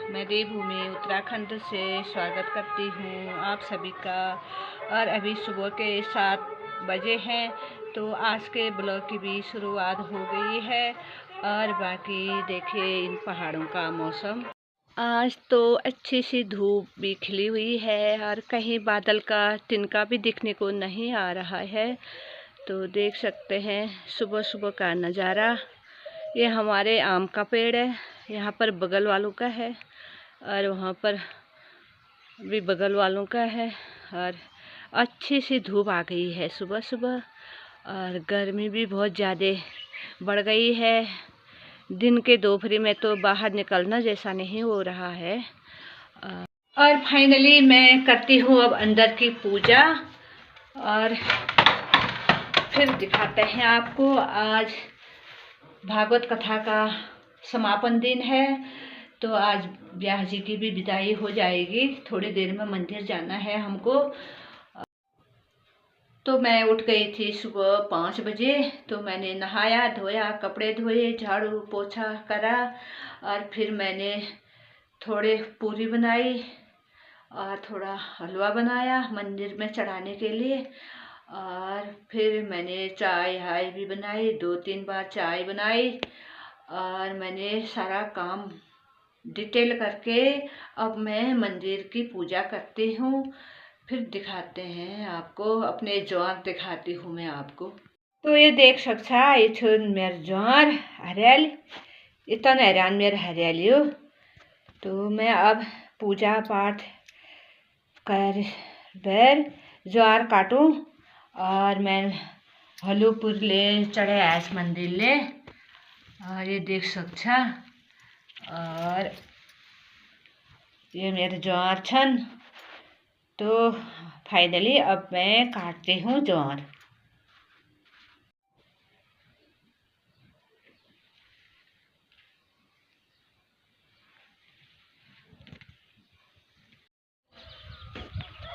मैं देवभूमि उत्तराखंड से स्वागत करती हूँ आप सभी का। और अभी सुबह के 7 बजे हैं, तो आज के ब्लॉग की भी शुरुआत हो गई है। और बाकी देखिए इन पहाड़ों का मौसम, आज तो अच्छी सी धूप भी खिली हुई है और कहीं बादल का तिनका भी दिखने को नहीं आ रहा है। तो देख सकते हैं सुबह सुबह का नज़ारा। ये हमारे आम का पेड़ है, यहाँ पर बगल वालों का है और वहाँ पर भी बगल वालों का है। और अच्छी सी धूप आ गई है सुबह सुबह, और गर्मी भी बहुत ज़्यादा बढ़ गई है। दिन के दोपहर में तो बाहर निकलना जैसा नहीं हो रहा है। और फाइनली मैं करती हूँ अब अंदर की पूजा, और फिर दिखाते हैं आपको। आज भागवत कथा का समापन दिन है, तो आज ब्याह जी की भी विदाई हो जाएगी। थोड़ी देर में मंदिर जाना है हमको। तो मैं उठ गई थी सुबह 5 बजे। तो मैंने नहाया धोया, कपड़े धोए, झाड़ू पोछा करा, और फिर मैंने थोड़े पूरी बनाई और थोड़ा हलवा बनाया मंदिर में चढ़ाने के लिए। और फिर मैंने चाय हाय भी बनाई, 2-3 बार चाय बनाई, और मैंने सारा काम डिटेल करके अब मैं मंदिर की पूजा करती हूँ। फिर दिखाते हैं आपको, अपने ज्वार दिखाती हूँ मैं आपको। तो ये देख सकता ये मेरे ज्वार हरियाली, इतना हैरान मेरे हरियाली हो। तो मैं अब पूजा पाठ कर बैर ज्वार काटूँ, और मैं हलूपुर ले चढ़े आस मंदिर ले। और ये देख सकता, और ये मेरे ज्वार छन। तो फाइनली अब मैं काटती हूँ ज्वार।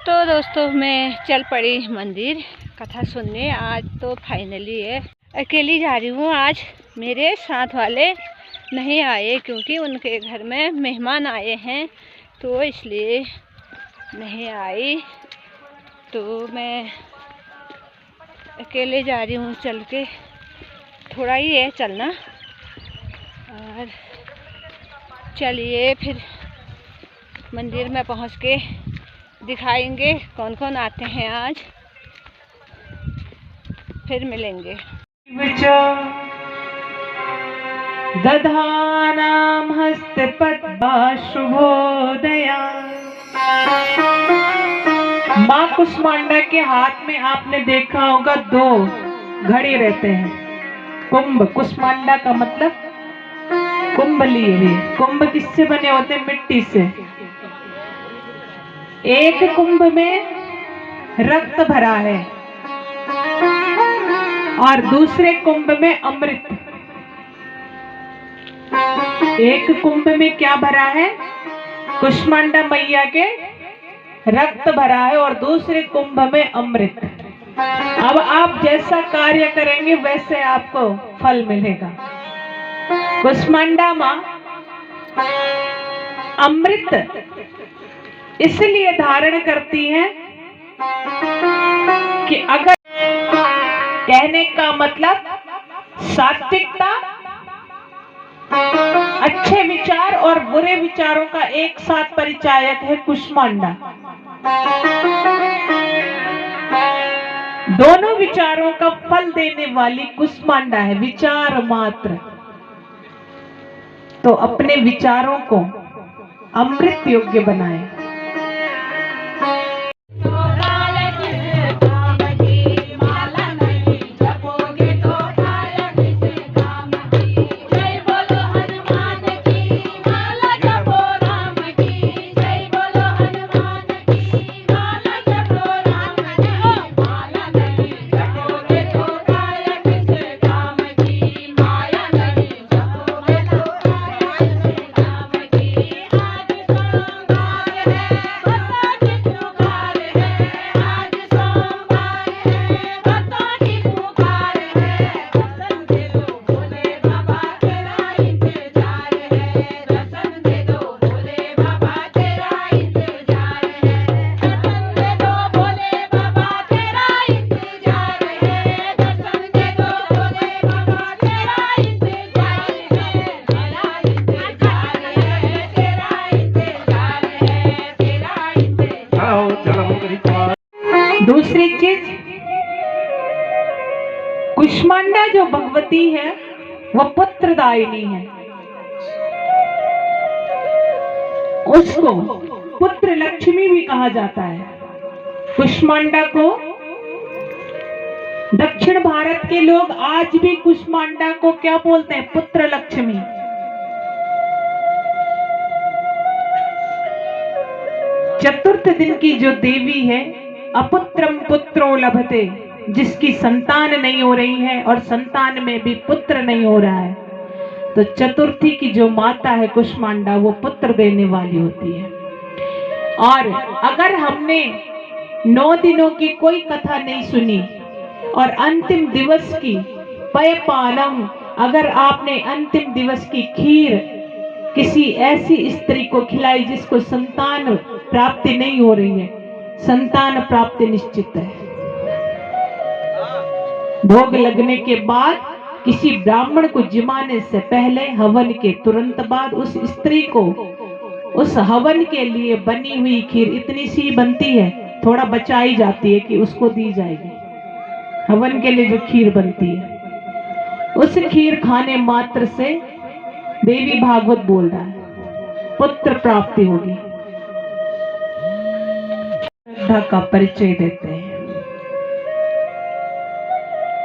तो दोस्तों मैं चल पड़ी मंदिर कथा सुनने। आज तो फाइनली है, अकेली जा रही हूँ। आज मेरे साथ वाले नहीं आए क्योंकि उनके घर में मेहमान आए हैं, तो इसलिए नहीं आई। तो मैं अकेले जा रही हूँ चल के, थोड़ा ही है चलना। और चलिए फिर मंदिर में पहुँच के दिखाएंगे कौन कौन आते हैं आज, फिर मिलेंगे। दधानां हस्तपद्मा शुभोदया। माँ कुष्मांडा के हाथ में आपने देखा होगा 2 घड़े रहते हैं। कुंभ, कुष्मांडा का मतलब कुंभ लिए हुए। कुंभ किससे बने होते हैं? मिट्टी से। एक कुंभ में रक्त भरा है और दूसरे कुंभ में अमृत। एक कुंभ में क्या भरा है? कुष्मांडा मैया के रक्त भरा है, और दूसरे कुंभ में अमृत। अब आप जैसा कार्य करेंगे वैसे आपको फल मिलेगा। कुष्मांडा माँ अमृत इसलिए धारण करती हैं कि अगर, कहने का मतलब सात्विकता, अच्छे विचार और बुरे विचारों का एक साथ परिचायक है कुष्मांडा। दोनों विचारों का फल देने वाली कुष्मांडा है, विचार मात्र। तो अपने विचारों को अमृत योग्य बनाएं। कुष्मांडा जो भगवती है वह पुत्रदायिनी है। उसको पुत्र लक्ष्मी भी कहा जाता है। कुष्मांडा को दक्षिण भारत के लोग आज भी कुष्मांडा को क्या बोलते हैं? पुत्र लक्ष्मी। चतुर्थ दिन की जो देवी है, अपुत्रम पुत्रो लभते, जिसकी संतान नहीं हो रही है और संतान में भी पुत्र नहीं हो रहा है, तो चतुर्थी की जो माता है कुष्मांडा, वो पुत्र देने वाली होती है। और अगर हमने 9 दिनों की कोई कथा नहीं सुनी और अंतिम दिवस की पयपानम, अगर आपने अंतिम दिवस की खीर किसी ऐसी स्त्री को खिलाई जिसको संतान प्राप्ति नहीं हो रही है, संतान प्राप्ति निश्चित है। भोग लगने के बाद किसी ब्राह्मण को जिमाने से पहले, हवन के तुरंत बाद, उस स्त्री को उस हवन के लिए बनी हुई खीर इतनी सी बनती है, थोड़ा बचाई जाती है कि उसको दी जाएगी। हवन के लिए जो खीर बनती है, उस खीर खाने मात्र से देवी भागवत बोल रहा है पुत्र प्राप्ति होगी। श्रद्धा का परिचय देते हैं।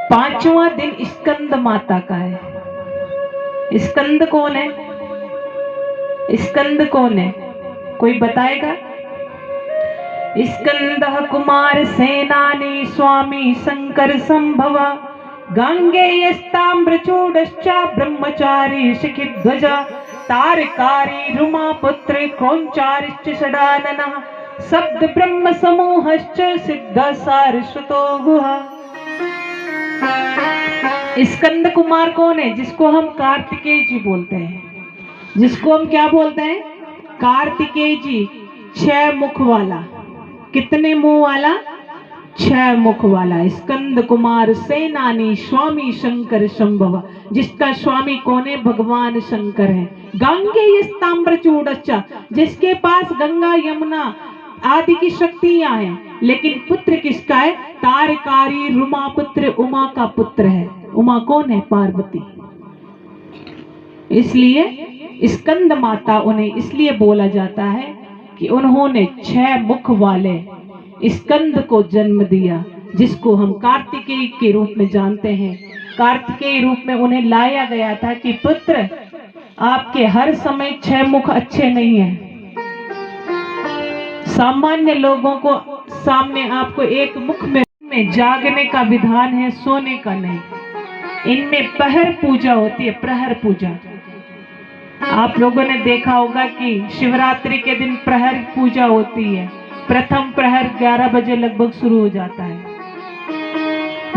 5वां दिन स्कंद माता का है। स्कंद कौन है? स्कंद कौन है? कोई बताएगा? स्कंदः कुमार सेनानी स्वामी शंकर संभव, गांगेयस्ताम्रचूडश्च ब्रह्मचारी शिखिध्वजा, तारकारी रुमापुत्र क्रौंचारिश्च षडाननः, शब्द ब्रह्म समूहश्च सिद्ध सारस्वतो गुहा। स्कंद कुमार कौन है? जिसको हम कार्तिकेय जी बोलते हैं। जिसको हम क्या बोलते हैं? कार्तिकेय जी। 6 मुख वाला। कितने मुंह वाला? 6 मुख वाला। स्कंद कुमार सेनानी स्वामी शंकर संभव, जिसका स्वामी कौन है? भगवान शंकर है। गंगे ताम्रचूडश्च, जिसके पास गंगा यमुना आदि की शक्तियां हैं, लेकिन पुत्र किसका है? तारकारी रुमा पुत्र, उमा का पुत्र है। उमा कौन है? पार्वती। इसलिए स्कंद माता उन्हें इसलिए बोला जाता है कि उन्होंने 6 मुख वाले स्कंद को जन्म दिया, जिसको हम कार्तिकेय के रूप में जानते हैं। कार्तिकेय रूप में उन्हें लाया गया था कि पुत्र, आपके हर समय 6 मुख अच्छे नहीं हैं। सामान्य लोगों को सामने आपको एक मुख में जागने का विधान है, सोने का नहीं। इनमें प्रहर पूजा होती है, प्रहर पूजा। आप लोगों ने देखा होगा कि शिवरात्रि के दिन प्रहर पूजा होती है। प्रथम प्रहर 11 बजे लगभग शुरू हो जाता है।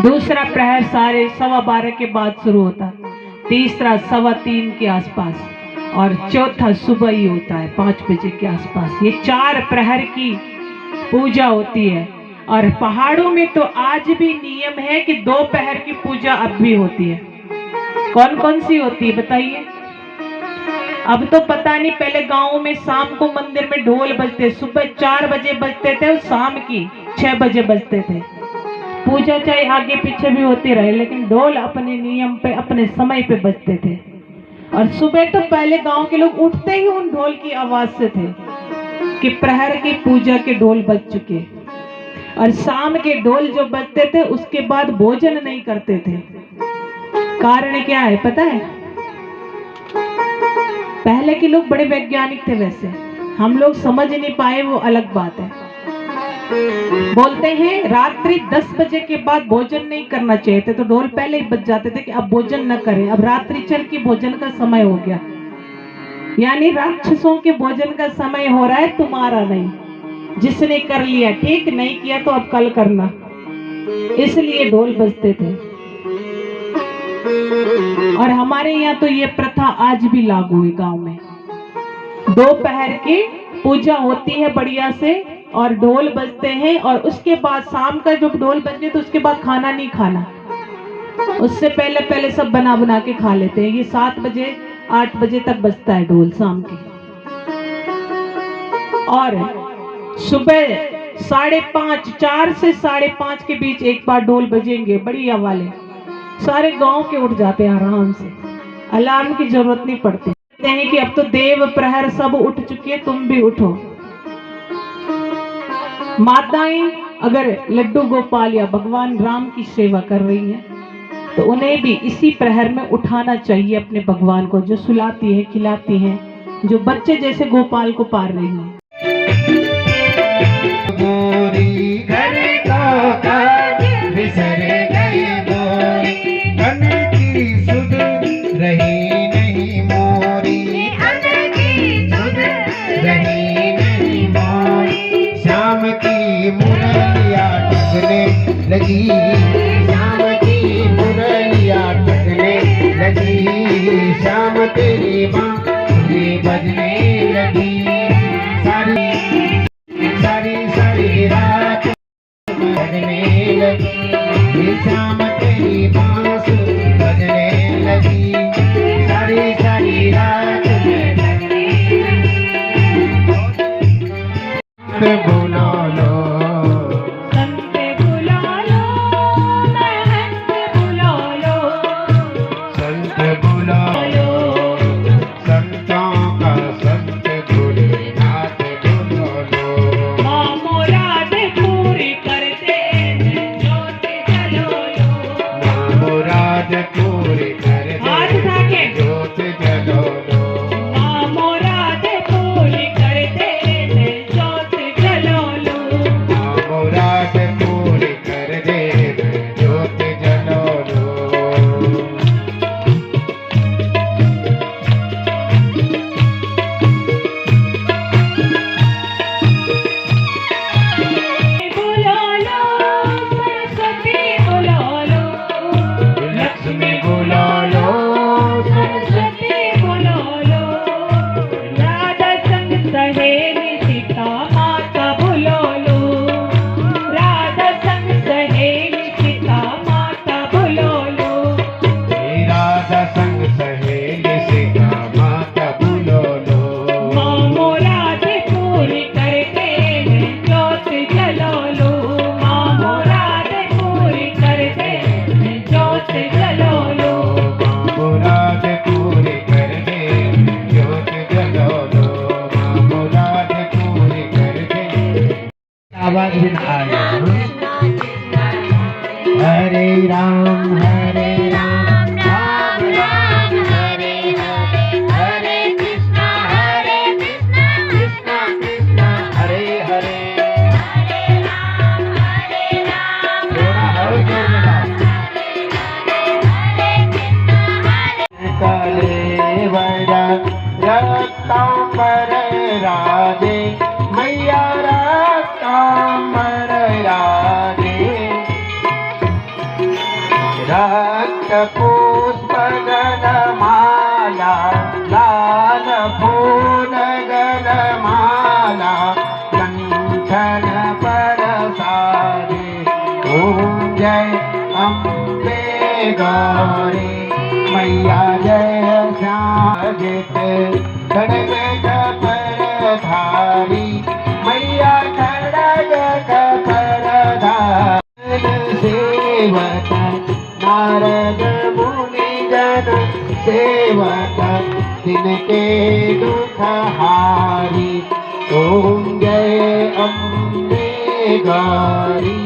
दूसरा प्रहर 12:15 के बाद शुरू होता है। तीसरा 3:15 के आसपास, और चौथा सुबह ही होता है 5 बजे के आसपास। ये 4 प्रहर की पूजा होती है। और पहाड़ों में तो आज भी नियम है कि 2 प्रहर की पूजा अब भी होती है। कौन कौन सी होती है बताइए? अब तो पता नहीं, पहले गाँव में शाम को मंदिर में ढोल बजते, सुबह 4 बजे बजते थे और शाम की 6 बजे बजते थे। पूजा चाहे आगे पीछे भी होती रहे, लेकिन ढोल अपने नियम पे, अपने समय पे बजते थे। और सुबह तो पहले गांव के लोग उठते ही उन ढोल की आवाज से थे कि प्रहर की पूजा के ढोल बज चुके। और शाम के ढोल जो बजते थे उसके बाद भोजन नहीं करते थे। कारण क्या है पता है? पहले के लोग बड़े वैज्ञानिक थे, वैसे हम लोग समझ नहीं पाए, वो अलग बात है। बोलते हैं रात्रि 10 बजे के बाद भोजन नहीं करना चाहिए थे, तो ढोल पहले ही बज जाते थे कि अब भोजन न करें, अब रात्रि चल की भोजन का समय हो गया। यानी राक्षसों के भोजन का समय हो रहा है, तुम्हारा नहीं। जिसने कर लिया ठीक, नहीं किया तो अब कल करना, इसलिए ढोल बजते थे। और हमारे यहाँ तो ये प्रथा आज भी लागू है। गांव में 2 प्रहर की पूजा होती है बढ़िया से, और ढोल बजते हैं। और उसके बाद शाम का जब ढोल बजते तो उसके बाद खाना नहीं खाना, उससे पहले पहले सब बना बना के खा लेते हैं। ये 7 बजे 8 बजे तक बजता है ढोल शाम के। और सुबह 5:30, 4 से 5:30 के बीच एक बार ढोल बजेंगे बढ़िया वाले। सारे गांव के उठ जाते हैं आराम से, अलार्म की जरूरत नहीं पड़ती। कहते हैं कि अब तो देव प्रहर सब उठ चुके हैं, तुम भी उठो। माताएं अगर लड्डू गोपाल या भगवान राम की सेवा कर रही हैं तो उन्हें भी इसी प्रहर में उठाना चाहिए अपने भगवान को, जो सुलाती है, खिलाती हैं, जो बच्चे जैसे गोपाल को पार रही हैं। लगी शाम की मुरलिया टकने लगी, शाम तेरी बांसुरी बजने लगी, सारी सारी रात बजने लगी, शाम तेरी बांसुरी बजने लगी, सारी रात बुला लो आवाज भी ना आया। हरे राम राम राम हरे हरे, हरे कृष्णा कृष्णा कृष्णा हरे हरे, हरे राम थोड़ा और जोर में गाओ। कलेवरा रक्तांबर राधे मैया रक्तांबर राधे, रक्त पुष्प गलमाला लाल फूल गलमाला कंठन परसारे, ओम जय अम्बे गौरी मैया जय श्याजित खड़ग कपर धारी मैया खड़ग कपर धारी, सेवक नारद मुनि जन सेवक तिनके दुख हारी, ओम जय अम्बे गौरी।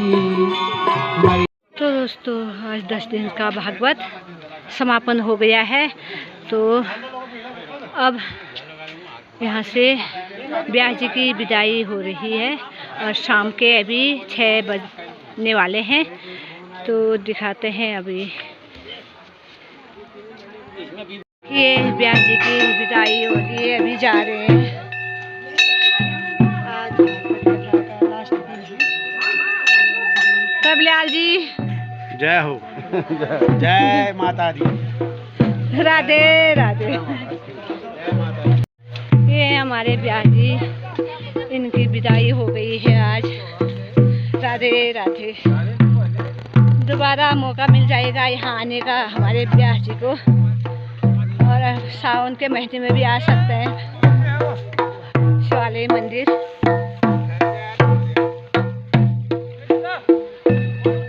तो दोस्तों आज 10 दिन का भागवत समापन हो गया है। तो अब यहाँ से ब्यास जी की विदाई हो रही है और शाम के अभी 6 बजने वाले हैं। तो दिखाते हैं अभी ये ब्यास जी की विदाई हो रही है, अभी जा रहे हैं। आज लास्ट दिन है। प्रभुलाल जी जय हो जय माता दी, राधे राधे। ये हमारे ब्यास जी, इनकी विदाई हो गई है आज। राधे राधे। दोबारा मौका मिल जाएगा यहाँ आने का हमारे ब्यास जी को, और सावन के महीने में भी आ सकते हैं शिवालय मंदिर।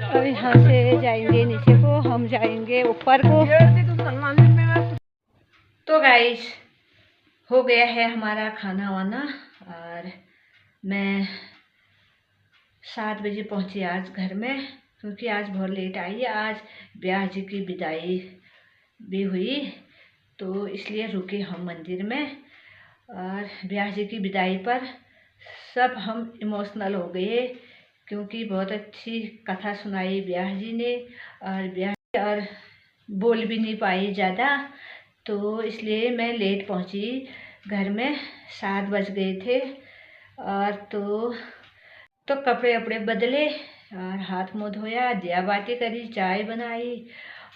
और यहाँ से जाएंगे नीचे को, हम जाएंगे ऊपर को। तो गाइस हो गया है हमारा खाना वाना, और मैं 7 बजे पहुंची आज घर में, क्योंकि आज बहुत लेट आई। आज ब्याह जी की विदाई भी हुई, तो इसलिए रुके हम मंदिर में। और ब्याह जी की विदाई पर सब हम इमोशनल हो गए, क्योंकि बहुत अच्छी कथा सुनाई ब्याह जी ने, और बोल भी नहीं पाई ज़्यादा, तो इसलिए मैं लेट पहुंची घर में। 7 बज गए थे। और तो कपड़े वपड़े बदले और हाथ मुँह धोया, दिया बाती करी, चाय बनाई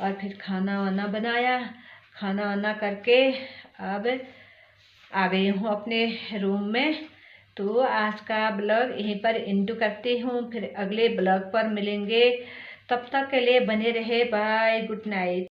और फिर खाना वाना बनाया। खाना वाना करके अब आ गई हूँ अपने रूम में। तो आज का ब्लॉग यहीं पर एंड करती हूँ, फिर अगले ब्लॉग पर मिलेंगे। तब तक के लिए बने रहे। Bye, good night.